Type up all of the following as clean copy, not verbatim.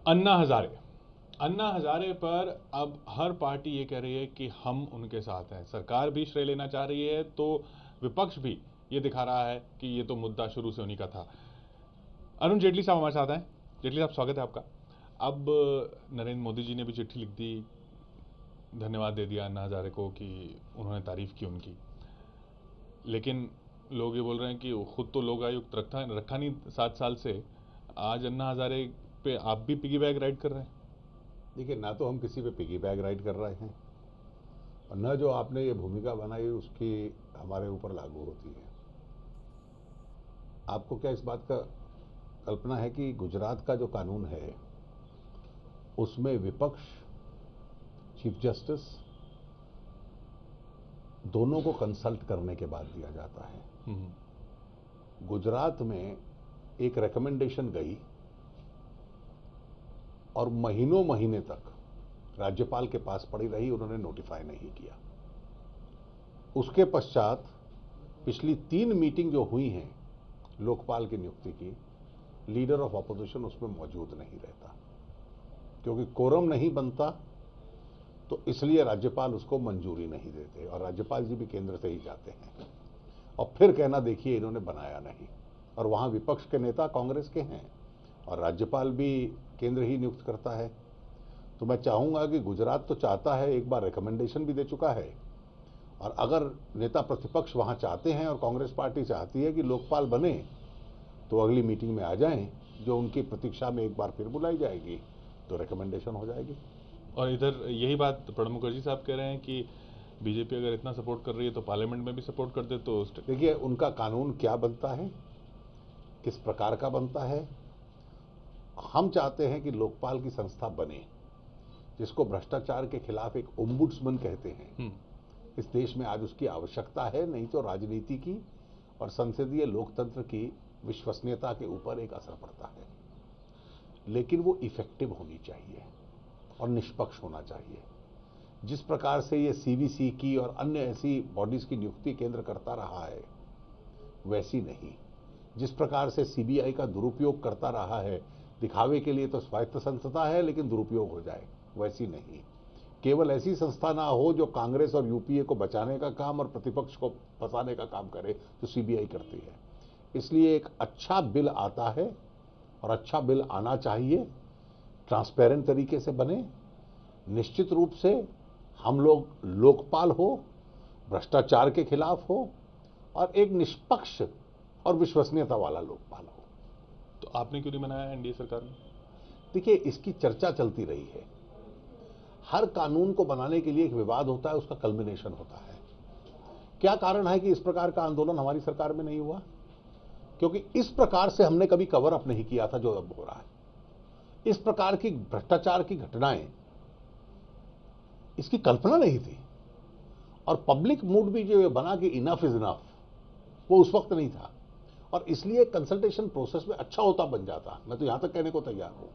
अन्ना हजारे पर अब हर पार्टी ये कह रही है कि हम उनके साथ हैं। सरकार भी श्रेय लेना चाह रही है, तो विपक्ष भी ये दिखा रहा है कि ये तो मुद्दा शुरू से उन्हीं का था। अरुण जेटली साहब हमारे साथ हैं। जेटली साहब, स्वागत है आपका। अब नरेंद्र मोदी जी ने भी चिट्ठी लिख दी, धन्यवाद दे दिया अन्ना हजारे को कि उन्होंने तारीफ की उनकी, लेकिन लोग ये बोल रहे हैं कि खुद तो लोक आयुक्त रखा नहीं 7 साल से, आज अन्ना हजारे पे आप भी पिगी बैग राइड कर रहे हैं। देखिए, ना तो हम किसी पे पिगी बैग राइड कर रहे हैं और न जो आपने ये भूमिका बनाई उसकी हमारे ऊपर लागू होती है। आपको क्या इस बात का कल्पना है कि गुजरात का जो कानून है उसमें विपक्ष, चीफ जस्टिस दोनों को कंसल्ट करने के बाद दिया जाता है। गुजरात में एक रिकमेंडेशन गई और महीनों महीने तक राज्यपाल के पास पड़ी रही, उन्होंने नोटिफाई नहीं किया। उसके पश्चात पिछली 3 मीटिंग जो हुई हैं लोकपाल की नियुक्ति की, लीडर ऑफ ऑपोजिशन उसमें मौजूद नहीं रहता, क्योंकि कोरम नहीं बनता, तो इसलिए राज्यपाल उसको मंजूरी नहीं देते और राज्यपाल जी भी केंद्र से ही जाते हैं और फिर कहना देखिए इन्होंने बनाया नहीं, और वहां विपक्ष के नेता कांग्रेस के हैं और राज्यपाल भी केंद्र ही नियुक्त करता है। तो मैं चाहूंगा कि गुजरात तो चाहता है, एक बार रिकमेंडेशन भी दे चुका है, और अगर नेता प्रतिपक्ष वहां चाहते हैं और कांग्रेस पार्टी चाहती है कि लोकपाल बने, तो अगली मीटिंग में आ जाएं, जो उनकी प्रतीक्षा में एक बार फिर बुलाई जाएगी, तो रिकमेंडेशन हो जाएगी। और इधर यही बात प्रणब मुखर्जी साहब कह रहे हैं कि बीजेपी अगर इतना सपोर्ट कर रही है तो पार्लियामेंट में भी सपोर्ट कर दे। तो देखिए, उनका कानून क्या बनता है, किस प्रकार का बनता है। हम चाहते हैं कि लोकपाल की संस्था बने, जिसको भ्रष्टाचार के खिलाफ एक ओम्बुड्समैन कहते हैं। इस देश में आज उसकी आवश्यकता है, नहीं तो राजनीति की और संसदीय लोकतंत्र की विश्वसनीयता के ऊपर एक असर पड़ता है। लेकिन वो इफेक्टिव होनी चाहिए और निष्पक्ष होना चाहिए। जिस प्रकार से ये सीवीसी की और अन्य ऐसी बॉडीज की नियुक्ति केंद्र करता रहा है, वैसी नहीं। जिस प्रकार से सीबीआई का दुरुपयोग करता रहा है, दिखावे के लिए तो स्वायत्त संस्था है लेकिन दुरुपयोग हो जाए, वैसी नहीं। केवल ऐसी संस्था ना हो जो कांग्रेस और यूपीए को बचाने का काम और प्रतिपक्ष को फंसाने का काम करे, जो सीबीआई करती है। इसलिए एक अच्छा बिल आता है और अच्छा बिल आना चाहिए, ट्रांसपेरेंट तरीके से बने, निश्चित रूप से हम लोग लोकपाल हो, भ्रष्टाचार के खिलाफ हो और एक निष्पक्ष और विश्वसनीयता वाला लोकपाल हो। तो आपने क्यों नहीं बनाया एनडीए सरकार में? देखिए, इसकी चर्चा चलती रही है। हर कानून को बनाने के लिए एक विवाद होता है, उसका कल्मिनेशन होता है। क्या कारण है कि इस प्रकार का आंदोलन हमारी सरकार में नहीं हुआ? क्योंकि इस प्रकार से हमने कभी कवर अप नहीं किया था जो अब हो रहा है। इस प्रकार की भ्रष्टाचार की घटनाएं, इसकी कल्पना नहीं थी, और पब्लिक मूड भी जो बना कि इनफ इज इनफ, वो उस वक्त नहीं था, और इसलिए कंसल्टेशन प्रोसेस में अच्छा होता बन जाता। मैं तो यहां तक कहने को तैयार हूं,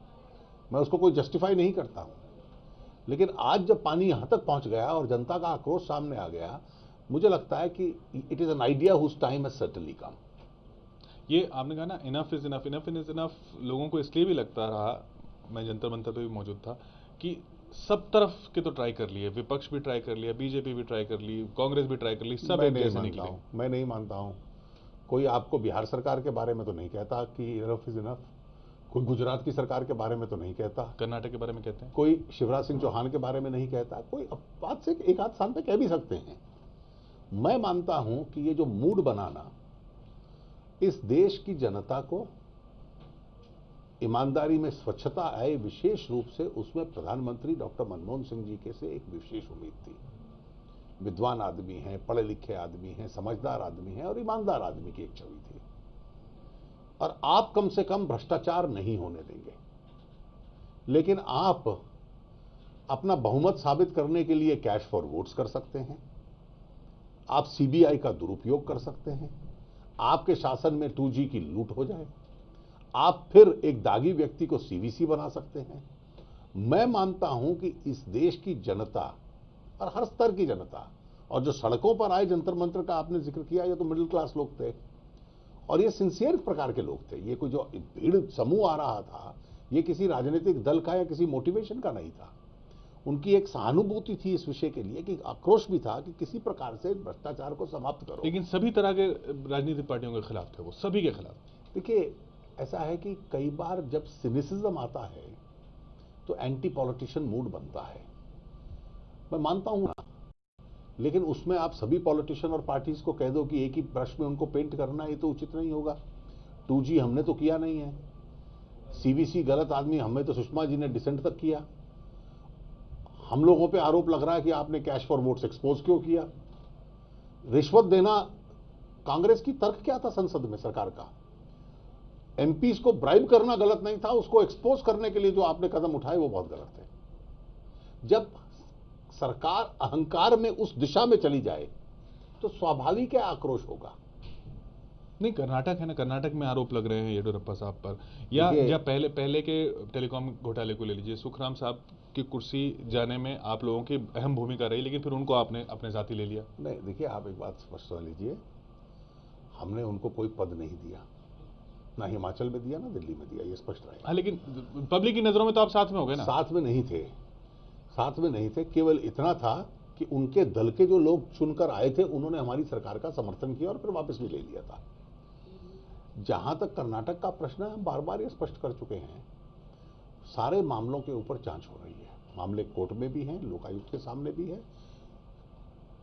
मैं उसको कोई जस्टिफाई नहीं करता हूं, लेकिन आज जब पानी यहां तक पहुंच गया और जनता का आक्रोश सामने आ गया, मुझे लगता है कि it is an idea whose time has certainly come. ये आपने कहा ना, enough is enough, enough is enough, लोगों को इसलिए भी लगता रहा, मैं जंतर मंतर पे भी मौजूद था, कि सब तरफ के तो ट्राई कर लिए, विपक्ष भी ट्राई कर लिया, बीजेपी भी ट्राई कर ली, कांग्रेस भी ट्राई कर ली, सब एक जैसे निकले। मैं नहीं मानता हूं। कोई आपको बिहार सरकार के बारे में तो नहीं कहता कि इनफ इज इनफ, कोई गुजरात की सरकार के बारे में तो नहीं कहता, कर्नाटक के बारे में कहते हैं, कोई शिवराज सिंह चौहान के बारे में नहीं कहता, कोई बात से एक आध स्थान पे कह भी सकते हैं। मैं मानता हूं कि ये जो मूड बनाना, इस देश की जनता को ईमानदारी में स्वच्छता आए, विशेष रूप से उसमें प्रधानमंत्री डॉक्टर मनमोहन सिंह जी के से एक विशेष उम्मीद थी। विद्वान आदमी हैं, पढ़े लिखे आदमी हैं, समझदार आदमी हैं और ईमानदार आदमी की एक छवि थी, और आप कम से कम भ्रष्टाचार नहीं होने देंगे। लेकिन आप अपना बहुमत साबित करने के लिए कैश फॉर वोट्स कर सकते हैं, आप सीबीआई का दुरुपयोग कर सकते हैं, आपके शासन में 2G की लूट हो जाए, आप फिर एक दागी व्यक्ति को सीवीसी बना सकते हैं। मैं मानता हूं कि इस देश की जनता और हर स्तर की जनता, और जो सड़कों पर आए जंतर मंतर का आपने जिक्र किया, ये तो मिडिल क्लास लोग थे और ये सिंसियर प्रकार के लोग थे। ये कोई जो भीड़ समूह आ रहा था, ये किसी राजनीतिक दल का या किसी मोटिवेशन का नहीं था। उनकी एक सहानुभूति थी इस विषय के लिए, कि आक्रोश भी था कि किसी प्रकार से भ्रष्टाचार को समाप्त करो। लेकिन सभी तरह के राजनीतिक पार्टियों के खिलाफ थे, वो सभी के खिलाफ। देखिए, ऐसा है कि कई बार जब सिनिसिज्म आता है तो एंटी पॉलिटिशियन मूड बनता है, मैं मानता हूं ना, लेकिन उसमें आप सभी पॉलिटिशियन और पार्टीज को कह दो कि एक ही ब्रश में उनको पेंट करना, ये तो उचित नहीं होगा। 2G हमने तो किया नहीं है, CVC गलत आदमी, हमें तो सुषमा जी ने डिसेंट तक किया। हम लोगों पे आरोप लग रहा है कि आपने कैश फॉर वोट्स एक्सपोज क्यों किया। रिश्वत देना, कांग्रेस की तर्क क्या था संसद में सरकार का, MPs को ब्राइब करना गलत नहीं था, उसको एक्सपोज करने के लिए जो आपने कदम उठाए वो बहुत गलत है। जब सरकार अहंकार में उस दिशा में चली जाए तो स्वाभाविक है आक्रोश होगा। नहीं, कर्नाटक है ना, कर्नाटक में आरोप लग रहे हैं येडियुरप्पा साहब पर, या पहले के टेलीकॉम घोटाले को ले लीजिए, सुखराम साहब की कुर्सी जाने में आप लोगों की अहम भूमिका रही, लेकिन फिर उनको आपने अपने साथी ले लिया। नहीं, देखिए, आप एक बात स्पष्ट कर लीजिए, हमने उनको कोई पद नहीं दिया, ना हिमाचल में दिया ना दिल्ली में दिया, ये स्पष्ट रहे। हाँ, लेकिन पब्लिक की नजरों में तो आप साथ में हो गए ना। साथ में नहीं थे, साथ में नहीं थे, केवल इतना था कि उनके दल के जो लोग चुनकर आए थे उन्होंने हमारी सरकार का समर्थन किया और फिर वापस भी ले लिया था। जहां तक कर्नाटक का प्रश्न है, हम बार बार ये स्पष्ट कर चुके हैं, सारे मामलों के ऊपर जांच हो रही है, मामले कोर्ट में भी हैं, लोकायुक्त के सामने भी है,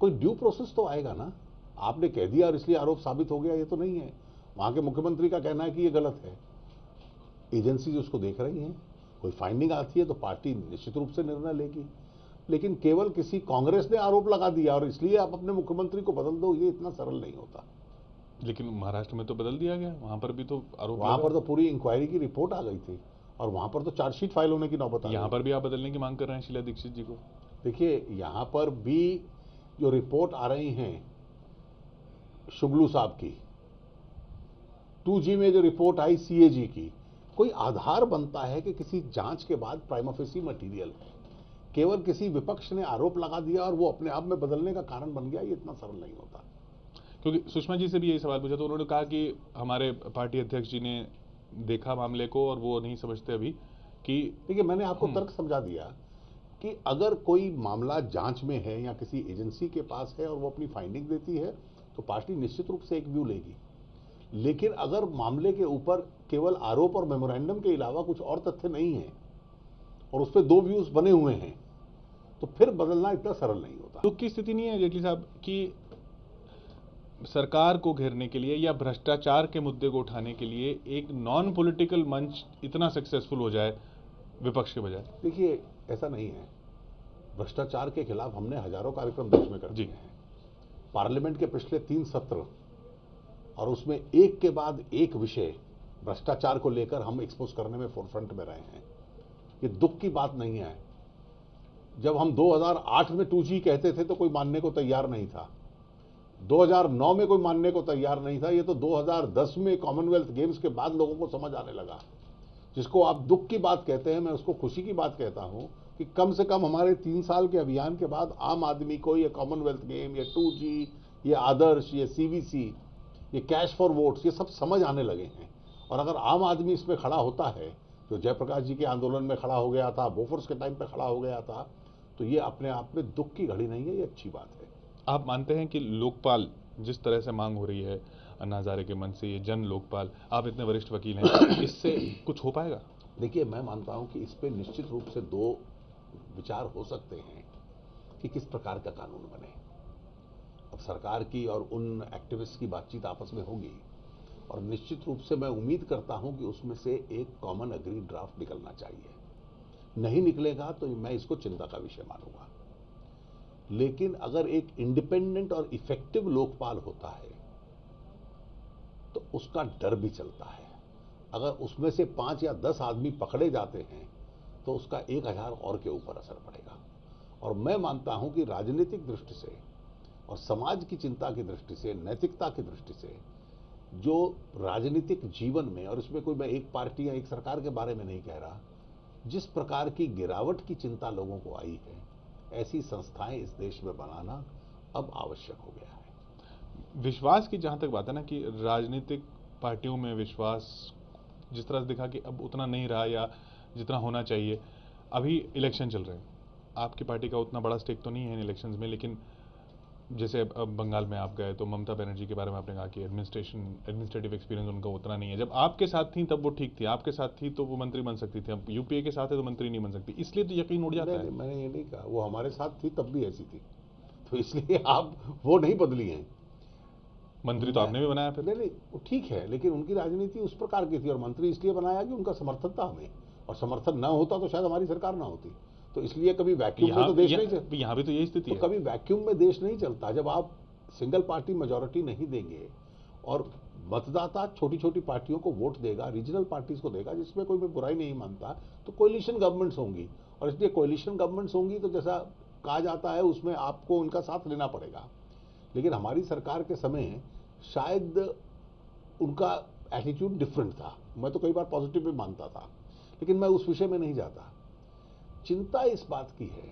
कोई ड्यू प्रोसेस तो आएगा ना। आपने कह दिया और इसलिए आरोप साबित हो गया, ये तो नहीं है। वहां के मुख्यमंत्री का कहना है कि ये गलत है, एजेंसीज उसको देख रही हैं, कोई फाइंडिंग आती है तो पार्टी निश्चित रूप से निर्णय लेगी। लेकिन केवल किसी कांग्रेस ने आरोप लगा दिया और इसलिए आप अपने मुख्यमंत्री को बदल दो, ये इतना सरल नहीं होता। लेकिन महाराष्ट्र में तो बदल दिया गया, वहां पर भी तो आरोप, वहां पर तो पूरी इंक्वायरी की रिपोर्ट आ गई थी और वहां पर तो चार्जशीट फाइल होने की नौबत आ गई। यहां पर भी आप बदलने की मांग कर रहे हैं शीला दीक्षित जी को। देखिए, यहां पर भी जो रिपोर्ट आ रही हैं शुगलू साहब की, 2G में जो रिपोर्ट आई CAG की, कोई आधार बनता है कि किसी जांच के बाद प्राइमा फेसी मटीरियल है। केवल किसी विपक्ष ने आरोप लगा दिया और वो अपने आप में बदलने का कारण बन गया, ये इतना सरल नहीं होता। क्योंकि सुषमा जी से भी यही सवाल पूछा तो उन्होंने कहा कि हमारे पार्टी अध्यक्ष जी ने देखा मामले को और वो नहीं समझते अभी कि, देखिए, मैंने आपको तर्क समझा दिया कि अगर कोई मामला जांच में है या किसी एजेंसी के पास है और वो अपनी फाइंडिंग देती है तो पार्टी निश्चित रूप से एक व्यू लेगी। लेकिन अगर मामले के ऊपर केवल आरोप और मेमोरेंडम के अलावा कुछ और तथ्य नहीं है और उस पर 2 व्यूज बने हुए हैं तो फिर बदलना इतना सरल नहीं होता। दुख की स्थिति नहीं है जेटली साहब कि सरकार को घेरने के लिए या भ्रष्टाचार के मुद्दे को उठाने के लिए एक नॉन पॉलिटिकल मंच इतना सक्सेसफुल हो जाए विपक्ष के बजाय? देखिए, ऐसा नहीं है, भ्रष्टाचार के खिलाफ हमने हजारों कार्यक्रम देश में कर दिए हैं। पार्लियामेंट के पिछले 3 सत्र और उसमें एक के बाद एक विषय भ्रष्टाचार को लेकर हम एक्सपोज करने में फोरफ्रंट में रहे हैं। ये दुख की बात नहीं है। जब हम 2008 में 2G कहते थे तो कोई मानने को तैयार नहीं था, 2009 में कोई मानने को तैयार नहीं था, ये तो 2010 में कॉमनवेल्थ गेम्स के बाद लोगों को समझ आने लगा। जिसको आप दुख की बात कहते हैं, मैं उसको खुशी की बात कहता हूं कि कम से कम हमारे 3 साल के अभियान के बाद आम आदमी को ये कॉमनवेल्थ गेम, ये 2G, ये आदर्श, ये CVC, ये कैश फॉर वोट्स, ये सब समझ आने लगे हैं। और अगर आम आदमी इसमें खड़ा होता है, जो जयप्रकाश जी के आंदोलन में खड़ा हो गया था, बोफोर्स के टाइम पे खड़ा हो गया था, तो ये अपने आप में दुख की घड़ी नहीं है, ये अच्छी बात है। आप मानते हैं कि लोकपाल जिस तरह से मांग हो रही है अन्ना हजारे के मन से, ये जन लोकपाल, आप इतने वरिष्ठ वकील हैं, इससे कुछ हो पाएगा? देखिए, मैं मानता हूं कि इस पे निश्चित रूप से 2 विचार हो सकते हैं कि किस प्रकार का कानून बने। अब सरकार की और उन एक्टिविस्ट की बातचीत आपस में होगी और निश्चित रूप से मैं उम्मीद करता हूं कि उसमें से एक कॉमन एग्री ड्राफ्ट निकलना चाहिए। नहीं निकलेगा तो मैं इसको चिंता का विषय मानूंगा। लेकिन अगर एक इंडिपेंडेंट और इफेक्टिव लोकपाल होता है तो उसका डर भी चलता है। अगर उसमें से 5 या 10 आदमी पकड़े जाते हैं तो उसका 1000 और के ऊपर असर पड़ेगा। और मैं मानता हूं कि राजनीतिक दृष्टि से और समाज की चिंता की दृष्टि से, नैतिकता की दृष्टि से, जो राजनीतिक जीवन में, और इसमें कोई मैं एक पार्टी या एक सरकार के बारे में नहीं कह रहा, जिस प्रकार की गिरावट की चिंता लोगों को आई है, ऐसी संस्थाएं इस देश में बनाना अब आवश्यक हो गया है। विश्वास की जहां तक बात है ना कि राजनीतिक पार्टियों में विश्वास जिस तरह से दिखा कि अब उतना नहीं रहा, या जितना होना चाहिए। अभी इलेक्शन चल रहे हैं, आपकी पार्टी का उतना बड़ा स्टेक तो नहीं है इन इलेक्शंस में, लेकिन जैसे अब बंगाल में आप गए तो ममता बनर्जी के बारे में आपने कहा कि एडमिनिस्ट्रेटिव एक्सपीरियंस उनका उतना नहीं है। जब आपके साथ थी तब वो ठीक थी, आपके साथ थी तो वो मंत्री बन सकती थी, अब यूपीए के साथ है तो मंत्री नहीं बन सकती, इसलिए तो यकीन उड़ जाता नहीं है। नहीं, मैंने ये नहीं कहा, वो हमारे साथ थी तब भी ऐसी थी, तो इसलिए आप वो नहीं बदली हैं। मंत्री तो आपने भी बनाया फिर। नहीं नहीं, वो ठीक है, लेकिन उनकी राजनीति उस प्रकार की थी, और मंत्री इसलिए बनाया कि उनका समर्थन था हमें, और समर्थन ना होता तो शायद हमारी सरकार ना होती। तो इसलिए कभी वैक्यूम में तो देश नहीं चल, यहाँ भी तो यही स्थिति तो है। कभी वैक्यूम में देश नहीं चलता। जब आप सिंगल पार्टी मेजोरिटी नहीं देंगे और मतदाता छोटी छोटी पार्टियों को वोट देगा, रीजनल पार्टीज को देगा, जिसमें कोई मैं बुराई नहीं मानता, तो कोलिशन गवर्नमेंट्स होंगी, और इसलिए कोलिशन गवर्नमेंट्स होंगी तो जैसा कहा जाता है उसमें आपको उनका साथ लेना पड़ेगा। लेकिन हमारी सरकार के समय शायद उनका एटीट्यूड डिफरेंट था, मैं तो कई बार पॉजिटिव भी मानता था, लेकिन मैं उस विषय में नहीं जाता। चिंता इस बात की है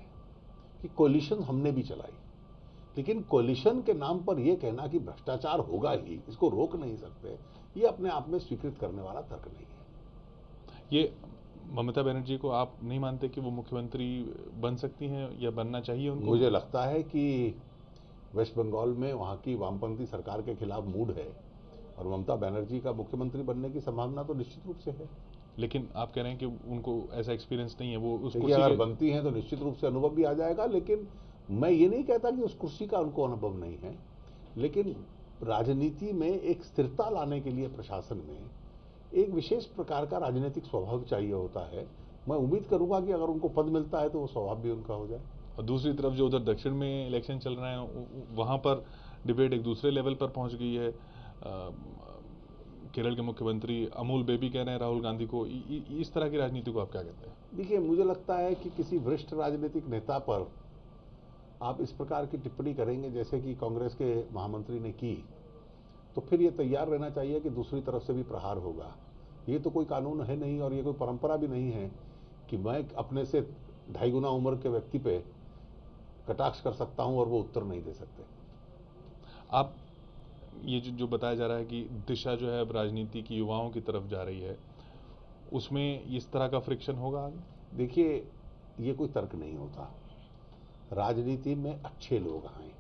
कि कोलिशन हमने भी चलाई, लेकिन कोलिशन के नाम पर यह कहना कि भ्रष्टाचार होगा ही, इसको रोक नहीं सकते, ये अपने आप में स्वीकृत करने वाला तर्क नहीं है। ये ममता बनर्जी को आप नहीं मानते कि वो मुख्यमंत्री बन सकती हैं या बनना चाहिए उनको? मुझे लगता है कि वेस्ट बंगाल में वहाँ की वामपंथी सरकार के खिलाफ मूड है, और ममता बनर्जी का मुख्यमंत्री बनने की संभावना तो निश्चित रूप से है। लेकिन आप कह रहे हैं कि उनको ऐसा एक्सपीरियंस नहीं है, वो उस देखिए, कुर्सी अगर के... बनती हैं तो निश्चित रूप से अनुभव भी आ जाएगा, लेकिन मैं ये नहीं कहता कि उस कुर्सी का उनको अनुभव नहीं है। लेकिन राजनीति में एक स्थिरता लाने के लिए प्रशासन में एक विशेष प्रकार का राजनीतिक स्वभाव चाहिए होता है। मैं उम्मीद करूंगा कि अगर उनको पद मिलता है तो वो स्वभाव भी उनका हो जाए। और दूसरी तरफ जो उधर दक्षिण में इलेक्शन चल रहे हैं, वहाँ पर डिबेट एक दूसरे लेवल पर पहुँच गई है। केरल के मुख्यमंत्री अमूल बेबी कह रहे हैं राहुल गांधी को। इस तरह की राजनीति को आप क्या कहते हैं? देखिए, मुझे लगता है कि किसी वरिष्ठ राजनीतिक नेता पर आप इस प्रकार की टिप्पणी करेंगे जैसे कि कांग्रेस के महामंत्री ने की, तो फिर ये तैयार रहना चाहिए कि दूसरी तरफ से भी प्रहार होगा। ये तो कोई कानून है नहीं, और ये कोई परंपरा भी नहीं है कि मैं अपने से 2.5 गुना उम्र के व्यक्ति पे कटाक्ष कर सकता हूं और वो उत्तर नहीं दे सकते। आप ये जो बताया जा रहा है कि दिशा जो है अब राजनीति की युवाओं की तरफ जा रही है, उसमें इस तरह का फ्रिक्शन होगा आगे? देखिए, ये कोई तर्क नहीं होता। राजनीति में अच्छे लोग आए,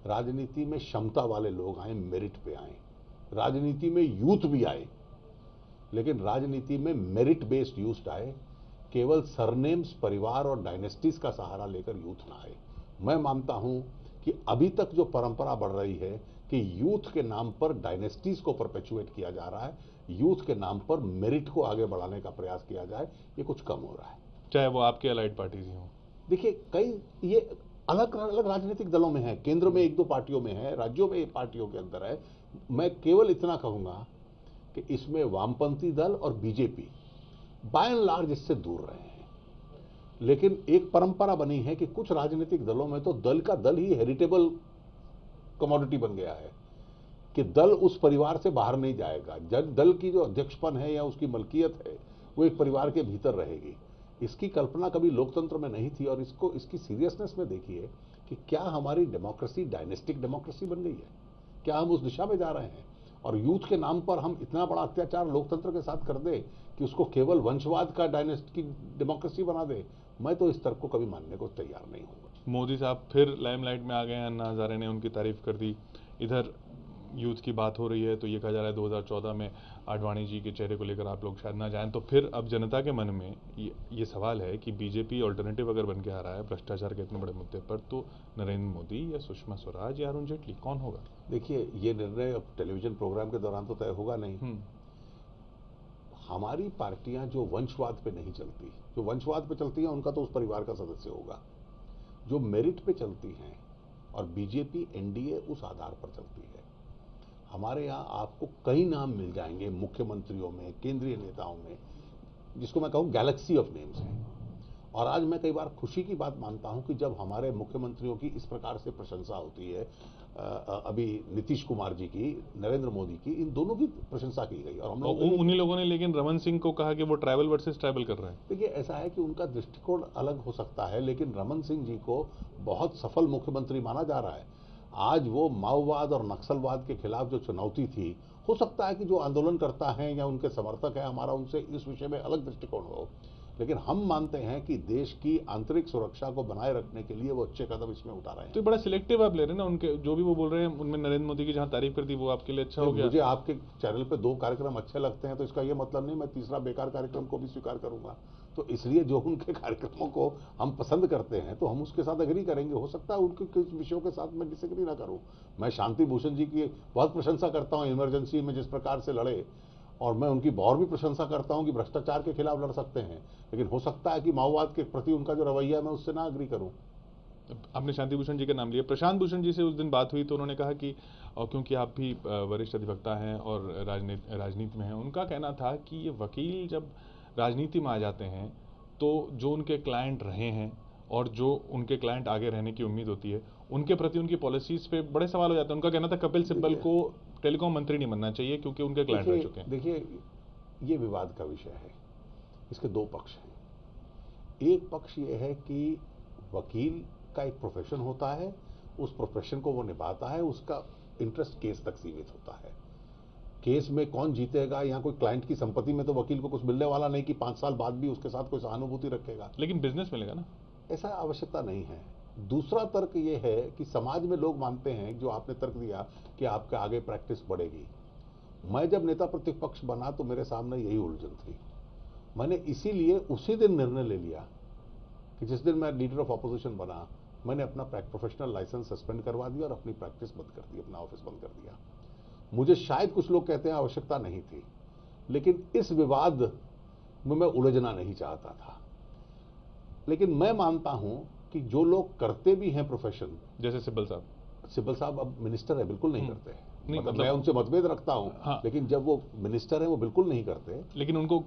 राजनीति में क्षमता वाले लोग आए, मेरिट पे आए, राजनीति में यूथ भी आए, लेकिन राजनीति में मेरिट बेस्ड यूथ आए। केवल सरनेम्स, परिवार और डायनेस्टीज का सहारा लेकर यूथ ना आए। मैं मानता हूं कि अभी तक जो परंपरा बढ़ रही है कि यूथ के नाम पर डायनेस्टीज को परपेचुएट किया जा रहा है, यूथ के नाम पर मेरिट को आगे बढ़ाने का प्रयास किया जाए, ये कुछ कम हो रहा है। चाहे वो आपके अलाइड पार्टीज ही हों। देखिए, कई ये अलग अलग राजनीतिक दलों में है, केंद्र में 1-2 पार्टियों में है, राज्यों में पार्टियों के अंदर है। मैं केवल इतना कहूंगा कि इसमें वामपंथी दल और बीजेपी बाय एंड लार्ज इससे दूर रहे हैं। लेकिन एक परंपरा बनी है कि कुछ राजनीतिक दलों में तो दल का दल ही हेरिटेबल कमोडिटी बन गया है कि दल उस परिवार से बाहर नहीं जाएगा। दल की जो अध्यक्षपन है या उसकी मलकियत है वो एक परिवार के भीतर रहेगी। इसकी कल्पना कभी लोकतंत्र में नहीं थी, और इसकी सीरियसनेस में देखिए कि क्या हमारी डेमोक्रेसी डायनेस्टिक डेमोक्रेसी बन गई है, क्या हम उस दिशा में जा रहे हैं। और यूथ के नाम पर हम इतना बड़ा अत्याचार लोकतंत्र के साथ कर दे कि उसको केवल वंशवाद का डायनेस्टिक डेमोक्रेसी बना दे, मैं तो इस तर्क को कभी मानने को तैयार नहीं हूँ। मोदी साहब फिर लाइमलाइट में आ गए हैं, अन्ना हजारे ने उनकी तारीफ कर दी। इधर यूथ की बात हो रही है तो ये कहा जा रहा है 2014 में आडवाणी जी के चेहरे को लेकर आप लोग शायद ना जाएं। तो फिर अब जनता के मन में ये सवाल है कि बीजेपी ऑल्टरनेटिव अगर बन के आ रहा है भ्रष्टाचार के इतने बड़े मुद्दे पर, तो नरेंद्र मोदी या सुषमा स्वराज या अरुण जेटली, कौन होगा? देखिए, ये निर्णय अब टेलीविजन प्रोग्राम के दौरान तो तय होगा नहीं। हमारी पार्टियां जो वंशवाद पे नहीं चलती, जो वंशवाद पे चलती हैं उनका तो उस परिवार का सदस्य होगा। जो मेरिट पे चलती हैं, और बीजेपी एनडीए उस आधार पर चलती है। हमारे यहाँ आपको कई नाम मिल जाएंगे मुख्यमंत्रियों में, केंद्रीय नेताओं में, जिसको मैं कहूँ गैलेक्सी ऑफ नेम्स हैं। और आज मैं कई बार खुशी की बात मानता हूं कि जब हमारे मुख्यमंत्रियों की इस प्रकार से प्रशंसा होती है, अभी नीतीश कुमार जी की, नरेंद्र मोदी की, इन दोनों की प्रशंसा की गई। और हम लोग उन्हीं लोगों ने लेकिन रमन सिंह को कहा कि वो ट्राइबल वर्सेस ट्राइबल कर रहे हैं। देखिए, ऐसा है कि उनका दृष्टिकोण अलग हो सकता है, लेकिन रमन सिंह जी को बहुत सफल मुख्यमंत्री माना जा रहा है। आज वो माओवाद और नक्सलवाद के खिलाफ जो चुनौती थी, हो सकता है कि जो आंदोलन करता है या उनके समर्थक है, हमारा उनसे इस विषय में अलग दृष्टिकोण हो, लेकिन हम मानते हैं कि देश की आंतरिक सुरक्षा को बनाए रखने के लिए वो अच्छे कदम इसमें उठा रहे हैं। तो बड़ा सिलेक्टिव आप ले रहे हैं ना, उनके जो भी वो बोल रहे हैं उनमें नरेंद्र मोदी की जहां तारीफ कर दी वो आपके लिए अच्छा हो गया। मुझे आपके चैनल पे 2 कार्यक्रम अच्छे लगते हैं तो इसका ये मतलब नहीं मैं तीसरा बेकार कार्यक्रम को भी स्वीकार करूंगा। तो इसलिए जो उनके कार्यक्रमों को हम पसंद करते हैं तो हम उसके साथ एग्री करेंगे। हो सकता है उनके कुछ विषयों के साथ मैं डिसएग्री ना करूं। मैं शांति भूषण जी की बहुत प्रशंसा करता हूं इमरजेंसी में जिस प्रकार से लड़े, और मैं उनकी और भी प्रशंसा करता हूं कि भ्रष्टाचार के खिलाफ लड़ सकते हैं, लेकिन हो सकता है कि माओवाद के प्रति उनका जो रवैया है मैं उससे ना एग्री करूं। आपने शांति भूषण जी का नाम लिया। प्रशांत भूषण जी से उस दिन बात हुई तो उन्होंने कहा कि क्योंकि आप भी वरिष्ठ अधिवक्ता हैं और राजनीति में हैं, उनका कहना था कि ये वकील जब राजनीति में आ जाते हैं तो जो उनके क्लाइंट रहे हैं और जो उनके क्लाइंट आगे रहने की उम्मीद होती है उनके प्रति उनकी पॉलिसीज पे बड़े सवाल हो जाते हैं। उनका कहना था कपिल सिब्बल को टेलीकॉम मंत्री नहीं बनना चाहिए क्योंकि उनके क्लाइंट रह चुके हैं। देखिए, ये विवाद का विषय है, इसके 2 पक्ष हैं। एक पक्ष ये है कि वकील का एक प्रोफेशन होता है, उस प्रोफेशन को वो निभाता है, उसका इंटरेस्ट केस तक सीमित होता है। केस में कौन जीतेगा, यहाँ कोई क्लाइंट की संपत्ति में तो वकील को कुछ मिलने वाला नहीं कि 5 साल बाद भी उसके साथ कोई सहानुभूति रखेगा। लेकिन बिजनेस मिलेगा ना, ऐसा आवश्यकता नहीं है। दूसरा तर्क ये है कि समाज में लोग मानते हैं, जो आपने तर्क दिया कि आपके आगे प्रैक्टिस बढ़ेगी। मैं जब नेता प्रतिपक्ष बना तो मेरे सामने यही उलझन थी। मैंने इसीलिए उसी दिन निर्णय ले लिया कि जिस दिन मैं लीडर ऑफ ऑपोजिशन बना, मैंने अपना प्रोफेशनल लाइसेंस सस्पेंड करवा दिया और अपनी प्रैक्टिस बंद कर दी, अपना ऑफिस बंद कर दिया। मुझे शायद कुछ लोग कहते हैं आवश्यकता नहीं थी, लेकिन इस विवाद में मैं उलझना नहीं चाहता था। लेकिन मैं मानता हूं कि जो लोग करते भी हैं प्रोफेशन, जैसे सिब्बल साहब अब मिनिस्टर है, बिल्कुल नहीं करते। मतलब मैं उनसे मतभेद रखता हूं, हाँ। लेकिन जब वो मिनिस्टर है वो बिल्कुल नहीं करते। लेकिन उनको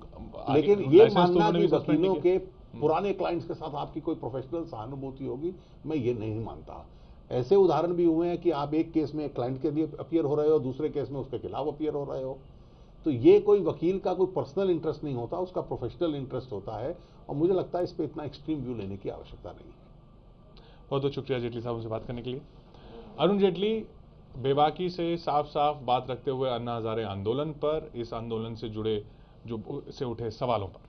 लेकिन ये मानना कि वकीलों के पुराने क्लाइंट्स के साथ आपकी कोई प्रोफेशनल सहानुभूति होगी, मैं ये नहीं मानता। ऐसे उदाहरण भी हुए हैं कि आप एक केस में एक क्लाइंट के लिए अपीयर हो रहे हो, दूसरे केस में उसके खिलाफ अपीयर हो रहे हो। तो ये कोई वकील का कोई पर्सनल इंटरेस्ट नहीं होता, उसका प्रोफेशनल इंटरेस्ट होता है, और मुझे लगता है इस पर इतना एक्सट्रीम व्यू लेने की आवश्यकता नहीं है। बहुत बहुत शुक्रिया जेटली साहब से बात करने के लिए। अरुण जेटली बेबाकी से साफ साफ बात रखते हुए अन्ना हजारे आंदोलन पर, इस आंदोलन से जुड़े जो से उठे सवालों पर